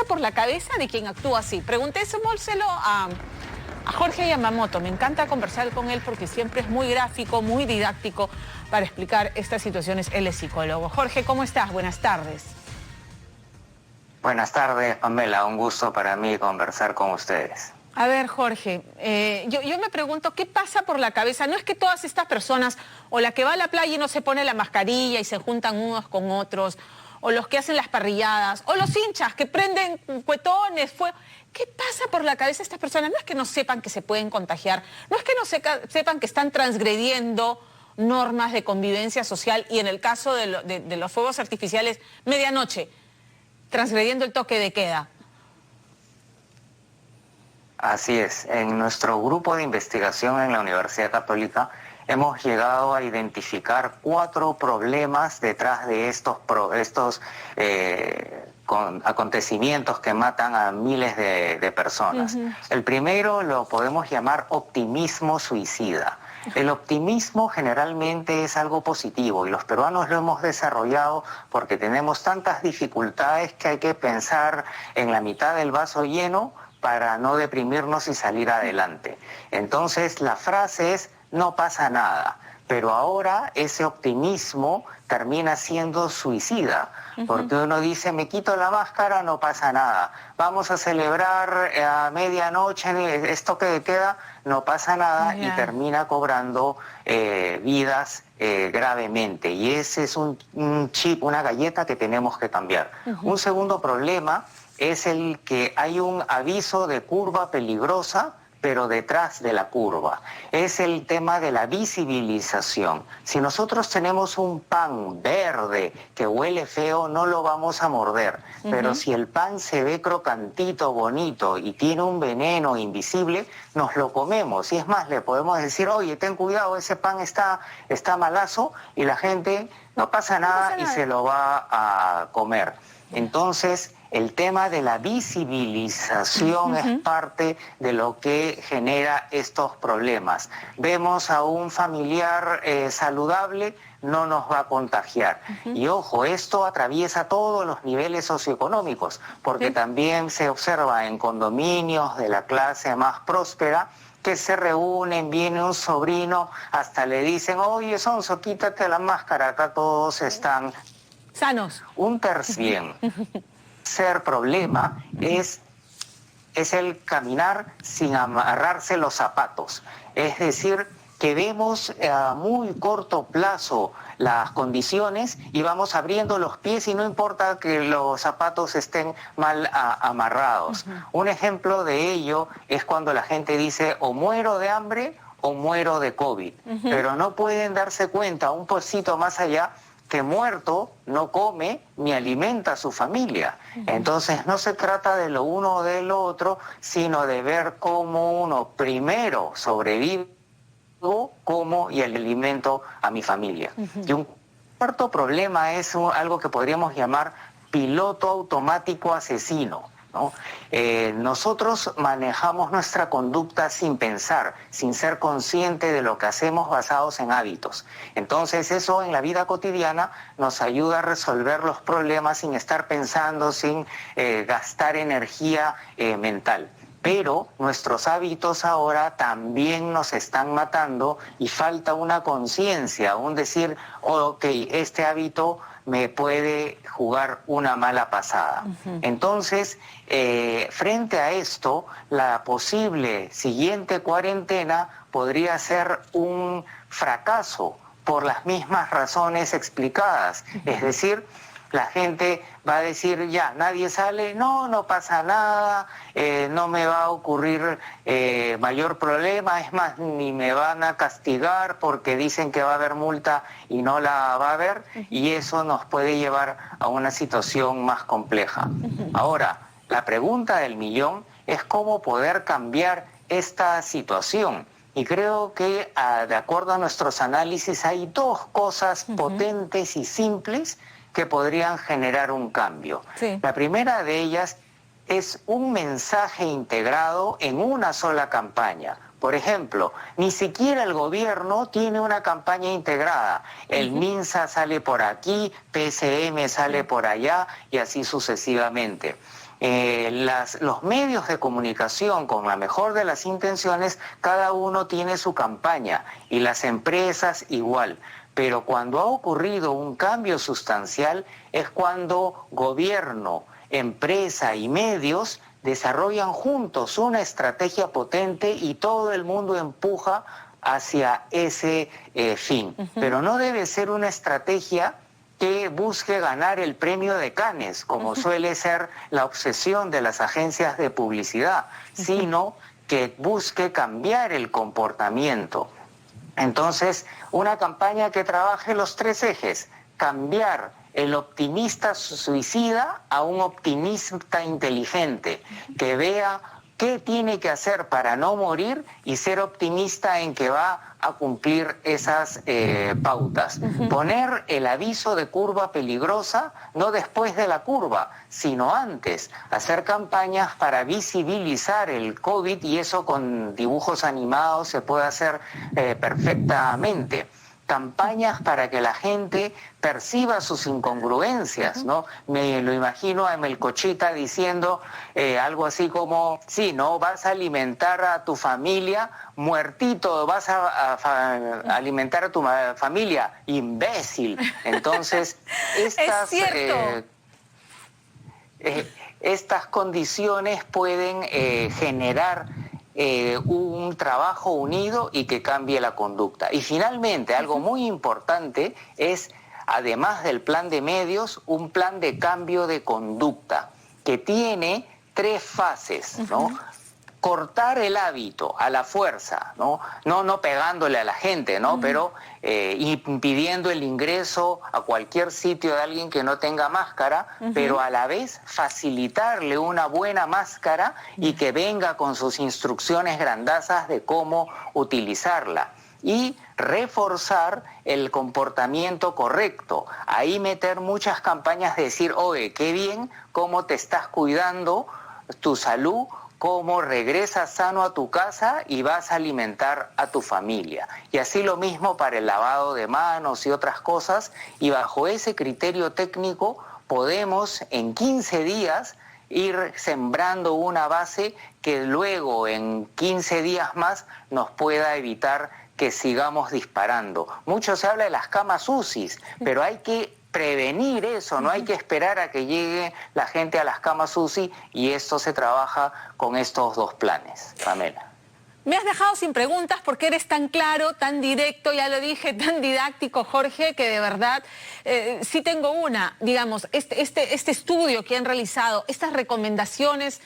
por la cabeza de quien actúa así? Preguntémoselo a Jorge Yamamoto. Me encanta conversar con él porque siempre es muy gráfico, muy didáctico para explicar estas situaciones. Él es psicólogo. Jorge, ¿cómo estás? Buenas tardes. Buenas tardes, Pamela. Un gusto para mí conversar con ustedes. A ver, Jorge, yo me pregunto, ¿qué pasa por la cabeza? No es que todas estas personas, o la que va a la playa y no se pone la mascarilla y se juntan unos con otros, o los que hacen las parrilladas, o los hinchas que prenden cuetones, fuego. ¿Qué pasa por la cabeza de estas personas? No es que no sepan que se pueden contagiar, no es que no sepan que están transgrediendo normas de convivencia social y en el caso de los fuegos artificiales, medianoche, transgrediendo el toque de queda. Así es. En nuestro grupo de investigación en la Universidad Católica hemos llegado a identificar 4 problemas detrás de estos acontecimientos que matan a miles de personas. El primero lo podemos llamar optimismo suicida. El optimismo generalmente es algo positivo y los peruanos lo hemos desarrollado porque tenemos tantas dificultades que hay que pensar en la mitad del vaso lleno para no deprimirnos y salir adelante. Entonces la frase es: no pasa nada. Pero ahora ese optimismo termina siendo suicida, porque uno dice, me quito la máscara, no pasa nada. Vamos a celebrar a medianoche, esto que queda, no pasa nada, y termina cobrando vidas gravemente. Y ese es un chip, una galleta que tenemos que cambiar. Un segundo problema es el que hay un aviso de curva peligrosa, pero detrás de la curva. Es el tema de la visibilización. Si nosotros tenemos un pan verde que huele feo, no lo vamos a morder. Pero si el pan se ve crocantito, bonito y tiene un veneno invisible, nos lo comemos. Y es más, le podemos decir, oye, ten cuidado, ese pan está malazo, y la gente no pasa nada y se lo va a comer. Entonces, el tema de la visibilización es parte de lo que genera estos problemas. Vemos a un familiar saludable, no nos va a contagiar. Y ojo, esto atraviesa todos los niveles socioeconómicos, porque también se observa en condominios de la clase más próspera que se reúnen, viene un sobrino, hasta le dicen, oye, Sonso, quítate la máscara, acá todos están sanos. Un tercer problema es el caminar sin amarrarse los zapatos. Es decir, que vemos a muy corto plazo las condiciones y vamos abriendo los pies y no importa que los zapatos estén mal amarrados. Un ejemplo de ello es cuando la gente dice o muero de hambre o muero de COVID, pero no pueden darse cuenta un poquito más allá que muerto no come ni alimenta a su familia. Entonces no se trata de lo uno o de lo otro, sino de ver cómo uno primero sobrevive, como y el alimento a mi familia. Y un cuarto problema es algo que podríamos llamar piloto automático asesino, ¿no? Nosotros manejamos nuestra conducta sin pensar, sin ser consciente de lo que hacemos basados en hábitos. Entonces eso en la vida cotidiana nos ayuda a resolver los problemas sin estar pensando, sin gastar energía mental. Pero nuestros hábitos ahora también nos están matando y falta una conciencia, un decir, ok, este hábito me puede jugar una mala pasada. Entonces, frente a esto, la posible siguiente cuarentena podría ser un fracaso por las mismas razones explicadas. Es decir, la gente va a decir, ya, nadie sale, no pasa nada, no me va a ocurrir mayor problema, es más, ni me van a castigar porque dicen que va a haber multa y no la va a haber, y eso nos puede llevar a una situación más compleja. Ahora, la pregunta del millón es cómo poder cambiar esta situación. Y creo que, de acuerdo a nuestros análisis, hay 2 cosas potentes y simples que podrían generar un cambio. La primera de ellas es un mensaje integrado en una sola campaña. Por ejemplo, ni siquiera el gobierno tiene una campaña integrada. El MINSA sale por aquí, PCM sale por allá y así sucesivamente. Los medios de comunicación, con la mejor de las intenciones, cada uno tiene su campaña y las empresas igual. Pero cuando ha ocurrido un cambio sustancial es cuando gobierno, empresa y medios desarrollan juntos una estrategia potente y todo el mundo empuja hacia ese fin. Pero no debe ser una estrategia que busque ganar el premio de Cannes, como suele ser la obsesión de las agencias de publicidad, sino que busque cambiar el comportamiento. Entonces, una campaña que trabaje los tres ejes: cambiar el optimista suicida a un optimista inteligente, que vea qué tiene que hacer para no morir y ser optimista en que va a cumplir esas pautas. Poner el aviso de curva peligrosa no después de la curva, sino antes. Hacer campañas para visibilizar el COVID, y eso con dibujos animados se puede hacer perfectamente. Campañas para que la gente perciba sus incongruencias, ¿no? Me lo imagino a Melcochita diciendo algo así como: sí, ¿no? Vas a alimentar a tu familia, muertito, vas a alimentar a tu familia, imbécil. Entonces, estas condiciones pueden generar un trabajo unido y que cambie la conducta. Y finalmente, algo muy importante es, además del plan de medios, un plan de cambio de conducta que tiene 3 fases, ¿no? Cortar el hábito a la fuerza, ¿no? No pegándole a la gente, ¿no? Pero impidiendo el ingreso a cualquier sitio de alguien que no tenga máscara, pero a la vez facilitarle una buena máscara y que venga con sus instrucciones grandazas de cómo utilizarla. Y reforzar el comportamiento correcto. Ahí meter muchas campañas de decir: oye, qué bien cómo te estás cuidando tu salud, cómo regresas sano a tu casa y vas a alimentar a tu familia. Y así lo mismo para el lavado de manos y otras cosas. Y bajo ese criterio técnico podemos en 15 días ir sembrando una base que luego en 15 días más nos pueda evitar que sigamos disparando. Mucho se habla de las camas UCI, pero hay que prevenir eso, no hay que esperar a que llegue la gente a las camas UCI, y esto se trabaja con estos 2 planes. Pamela. Me has dejado sin preguntas porque eres tan claro, tan directo, ya lo dije, tan didáctico, Jorge, que de verdad sí tengo una, digamos, este estudio que han realizado, estas recomendaciones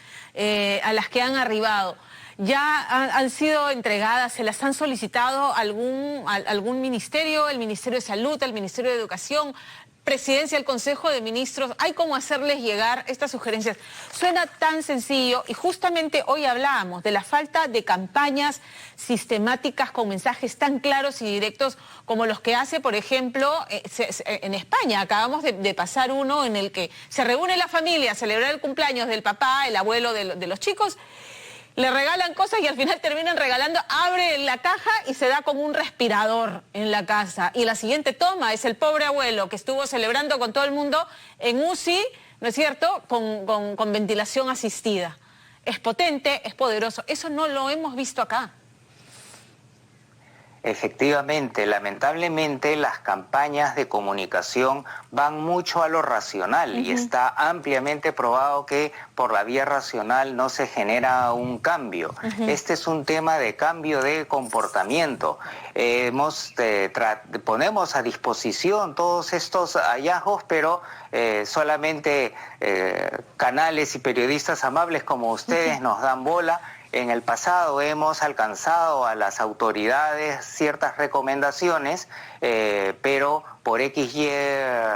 a las que han arribado, ya han sido entregadas, se las han solicitado algún ministerio, el Ministerio de Salud, el Ministerio de Educación, Presidencia del Consejo de Ministros. ¿Hay cómo hacerles llegar estas sugerencias? Suena tan sencillo, y justamente hoy hablábamos de la falta de campañas sistemáticas con mensajes tan claros y directos como los que hace, por ejemplo, en España. Acabamos de pasar uno en el que se reúne la familia a celebrar el cumpleaños del papá, el abuelo de los chicos. Le regalan cosas y al final terminan regalando, abre la caja y se da con un respirador en la casa. Y la siguiente toma es el pobre abuelo que estuvo celebrando con todo el mundo en UCI, ¿no es cierto?, con ventilación asistida. Es potente, es poderoso. Eso no lo hemos visto acá. Efectivamente, lamentablemente las campañas de comunicación van mucho a lo racional, y está ampliamente probado que por la vía racional no se genera un cambio. Este es un tema de cambio de comportamiento. Ponemos a disposición todos estos hallazgos, pero solamente canales y periodistas amables como ustedes nos dan bola. En el pasado hemos alcanzado a las autoridades ciertas recomendaciones, pero por XY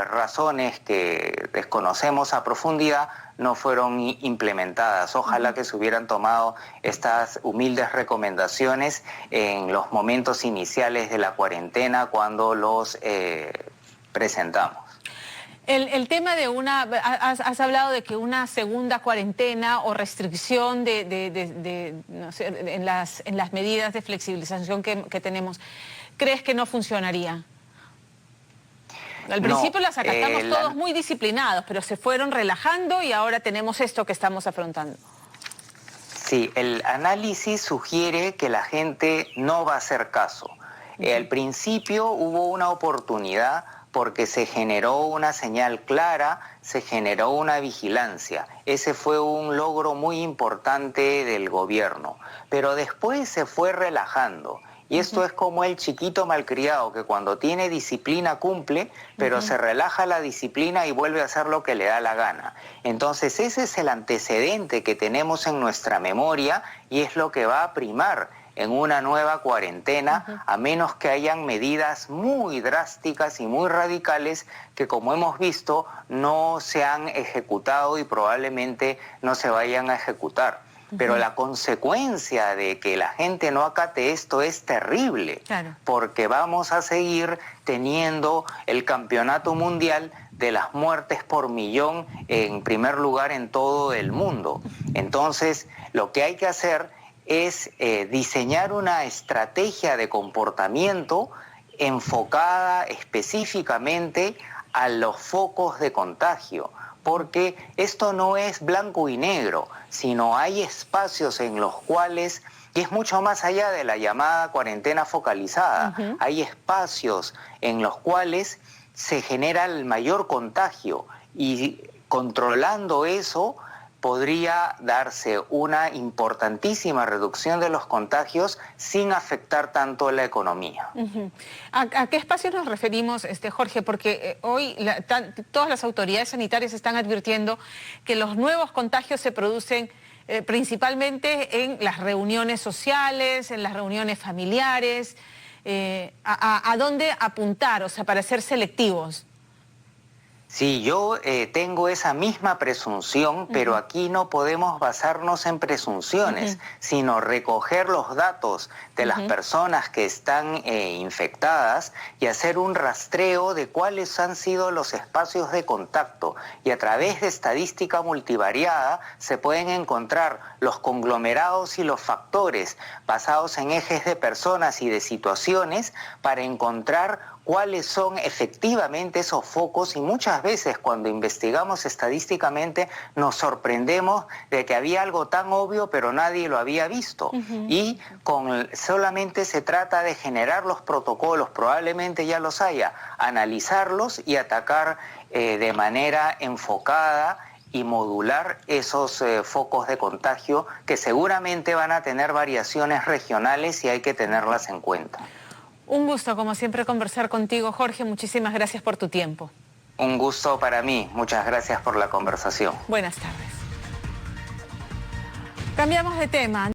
razones que desconocemos a profundidad no fueron implementadas. Ojalá que se hubieran tomado estas humildes recomendaciones en los momentos iniciales de la cuarentena, cuando los presentamos. El tema de has hablado de que una segunda cuarentena o restricción no sé, en las medidas de flexibilización que tenemos, ¿crees que no funcionaría? Al principio las acatamos todos muy disciplinados, pero se fueron relajando y ahora tenemos esto que estamos afrontando. Sí, el análisis sugiere que la gente no va a hacer caso. Al principio hubo una oportunidad porque se generó una señal clara, se generó una vigilancia. Ese fue un logro muy importante del gobierno, pero después se fue relajando. Y esto es como el chiquito malcriado que cuando tiene disciplina cumple, pero se relaja la disciplina y vuelve a hacer lo que le da la gana. Entonces ese es el antecedente que tenemos en nuestra memoria y es lo que va a primar en una nueva cuarentena, a menos que hayan medidas muy drásticas y muy radicales que, como hemos visto, no se han ejecutado y probablemente no se vayan a ejecutar. Pero la consecuencia de que la gente no acate esto es terrible, porque vamos a seguir teniendo el campeonato mundial de las muertes por millón en primer lugar en todo el mundo. Entonces, lo que hay que hacer es diseñar una estrategia de comportamiento enfocada específicamente a los focos de contagio, porque esto no es blanco y negro, sino hay espacios en los cuales, y es mucho más allá de la llamada cuarentena focalizada, hay espacios en los cuales se genera el mayor contagio y controlando eso podría darse una importantísima reducción de los contagios sin afectar tanto la economía. ¿A qué espacios nos referimos, Jorge? Porque hoy todas las autoridades sanitarias están advirtiendo que los nuevos contagios se producen principalmente en las reuniones sociales, en las reuniones familiares. ¿A dónde apuntar, o sea, para ser selectivos? Sí, yo tengo esa misma presunción, pero aquí no podemos basarnos en presunciones, sino recoger los datos de las personas que están infectadas y hacer un rastreo de cuáles han sido los espacios de contacto. Y a través de estadística multivariada se pueden encontrar los conglomerados y los factores basados en ejes de personas y de situaciones para encontrar cuáles son efectivamente esos focos, y muchas veces cuando investigamos estadísticamente nos sorprendemos de que había algo tan obvio pero nadie lo había visto. Y solamente se trata de generar los protocolos, probablemente ya los haya, analizarlos y atacar de manera enfocada y modular esos focos de contagio que seguramente van a tener variaciones regionales y hay que tenerlas en cuenta. Un gusto, como siempre, conversar contigo, Jorge. Muchísimas gracias por tu tiempo. Un gusto para mí. Muchas gracias por la conversación. Buenas tardes. Cambiamos de tema.